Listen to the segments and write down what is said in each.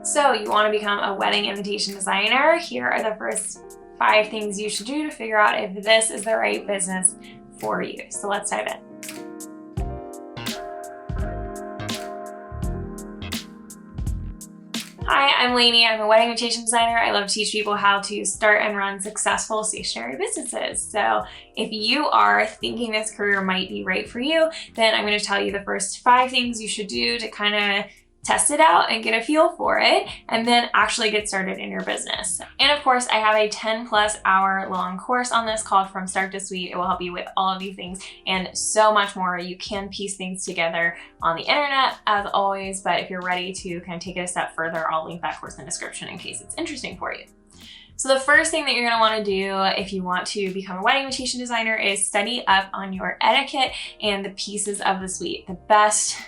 So you want to become a wedding invitation designer? Here are the first 5 things you should do to figure out if this is the right business for you. So let's dive in. Hi, I'm Laney. I'm a wedding invitation designer. I love to teach people how to start and run successful stationery businesses. So if you are thinking this career might be right for you, then I'm going to tell you the first 5 things you should do to kind of test it out and get a feel for it, and then actually get started in your business. And of course, I have a 10+ hour long course on this called From Start to Suite. It will help you with all of these things and so much more. You can piece things together on the internet as always, but if you're ready to kind of take it a step further, I'll link that course in the description in case it's interesting for you. So the first thing that you're going to want to do if you want to become a wedding invitation designer is study up on your etiquette and the pieces of the suite. The best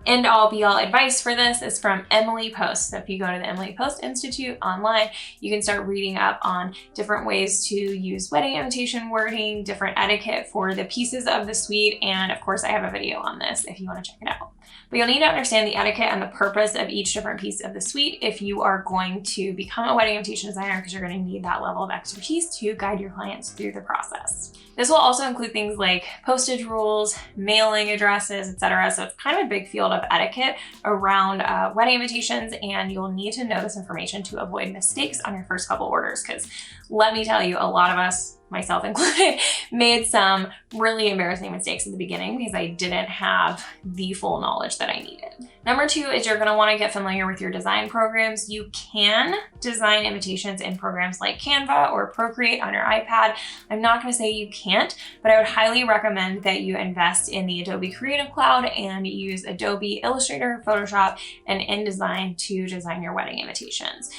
end all be all advice for this is from Emily Post. So if you go to the Emily Post Institute online, you can start reading up on different ways to use wedding invitation wording, different etiquette for the pieces of the suite. And of course, I have a video on this if you want to check it out. But you'll need to understand the etiquette and the purpose of each different piece of the suite if you are going to become a wedding invitation designer, because you're going to need that level of expertise to guide your clients through the process. This will also include things like postage rules, mailing addresses, etc. So it's kind of a big field of etiquette around wedding invitations, and you'll need to know this information to avoid mistakes on your first couple orders, because let me tell you, a lot of us, myself included, made some really embarrassing mistakes at the beginning because I didn't have the full knowledge that I needed. Number 2 is you're going to want to get familiar with your design programs. You can design invitations in programs like Canva or Procreate on your iPad. I'm not going to say you can't, but I would highly recommend that you invest in the Adobe Creative Cloud and use Adobe Illustrator, Photoshop, and InDesign to design your wedding invitations.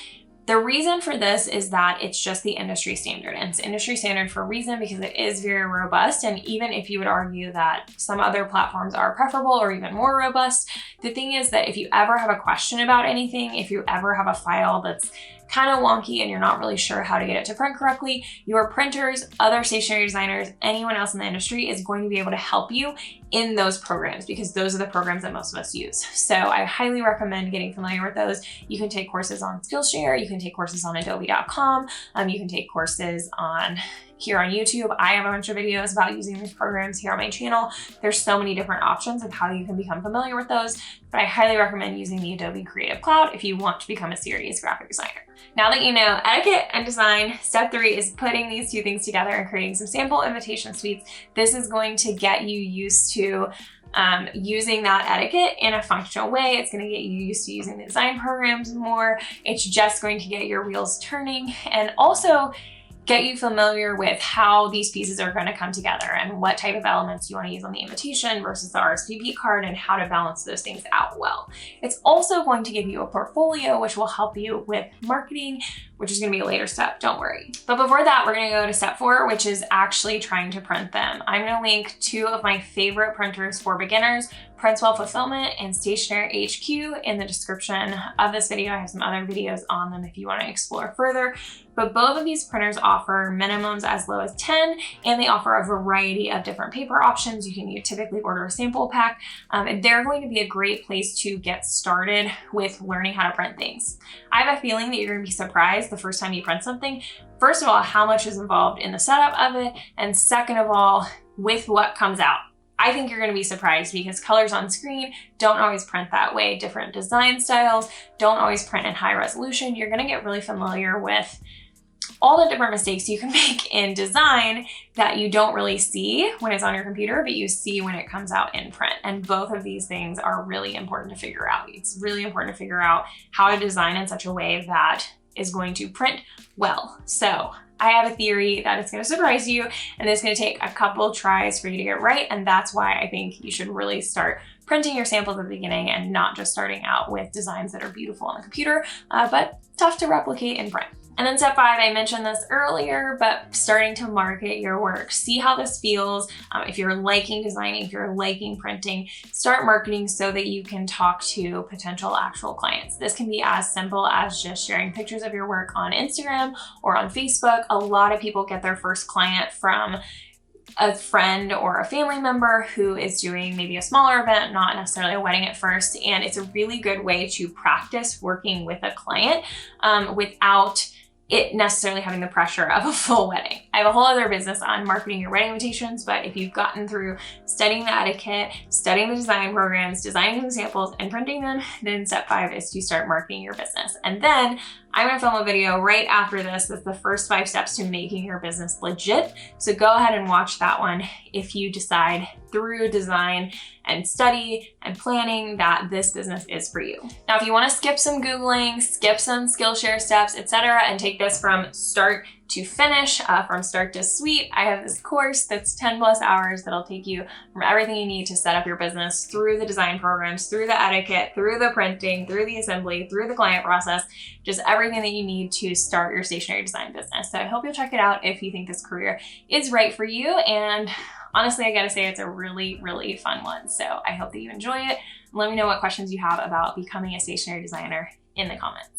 The reason for this is that it's just the industry standard, and it's industry standard for a reason because it is very robust. And even if you would argue that some other platforms are preferable or even more robust, the thing is that if you ever have a question about anything, if you ever have a file that's kind of wonky and you're not really sure how to get it to print correctly, your printers, other stationery designers, anyone else in the industry is going to be able to help you in those programs, because those are the programs that most of us use. So I highly recommend getting familiar with those. You can take courses on Skillshare, you can take courses on adobe.com, you can take courses here on YouTube. I have a bunch of videos about using these programs here on my channel. There's so many different options of how you can become familiar with those, but I highly recommend using the Adobe Creative Cloud if you want to become a serious graphic designer. Now that you know etiquette and design, step 3 is putting these 2 things together and creating some sample invitation suites. This is going to get you used to using that etiquette in a functional way. It's going to get you used to using the design programs more. It's just going to get your wheels turning and also get you familiar with how these pieces are going to come together and what type of elements you want to use on the invitation versus the RSVP card and how to balance those things out well. It's also going to give you a portfolio, which will help you with marketing, which is going to be a later step, don't worry. But before that, we're going to go to step 4, which is actually trying to print them. I'm going to link 2 of my favorite printers for beginners, Printswell Fulfillment and Stationery HQ, in the description of this video. I have some other videos on them if you want to explore further. But both of these printers offer minimums as low as 10, and they offer a variety of different paper options. You can typically order a sample pack, and they're going to be a great place to get started with learning how to print things. I have a feeling that you're going to be surprised the first time you print something. First of all, how much is involved in the setup of it, and second of all, with what comes out. I think you're going to be surprised because colors on screen don't always print that way. Different design styles don't always print in high resolution. You're going to get really familiar with all the different mistakes you can make in design that you don't really see when it's on your computer, but you see when it comes out in print. And both of these things are really important to figure out. It's really important to figure out how to design in such a way that is going to print well. So I have a theory that it's going to surprise you, and it's going to take a couple tries for you to get right. And that's why I think you should really start printing your samples at the beginning and not just starting out with designs that are beautiful on the computer, but tough to replicate in print. And then step 5, I mentioned this earlier, but starting to market your work. See how this feels. If you're liking designing, if you're liking printing, start marketing so that you can talk to potential actual clients. This can be as simple as just sharing pictures of your work on Instagram or on Facebook. A lot of people get their first client from a friend or a family member who is doing maybe a smaller event, not necessarily a wedding at first. And it's a really good way to practice working with a client without it necessarily having the pressure of a full wedding. I have a whole other business on marketing your wedding invitations, but if you've gotten through studying the etiquette, studying the design programs, designing some samples, and printing them, then step 5 is to start marketing your business. And then I'm gonna film a video right after this that's the first 5 steps to making your business legit. So go ahead and watch that one if you decide through design and study and planning that this business is for you. Now, if you wanna skip some Googling, skip some Skillshare steps, etc., and take this from start to finish, from start to suite, I have this course that's 10+ hours that'll take you from everything you need to set up your business through the design programs, through the etiquette, through the printing, through the assembly, through the client process, just everything that you need to start your stationery design business. So I hope you'll check it out if you think this career is right for you. And honestly, I gotta say it's a really, really fun one. So I hope that you enjoy it. Let me know what questions you have about becoming a stationery designer in the comments.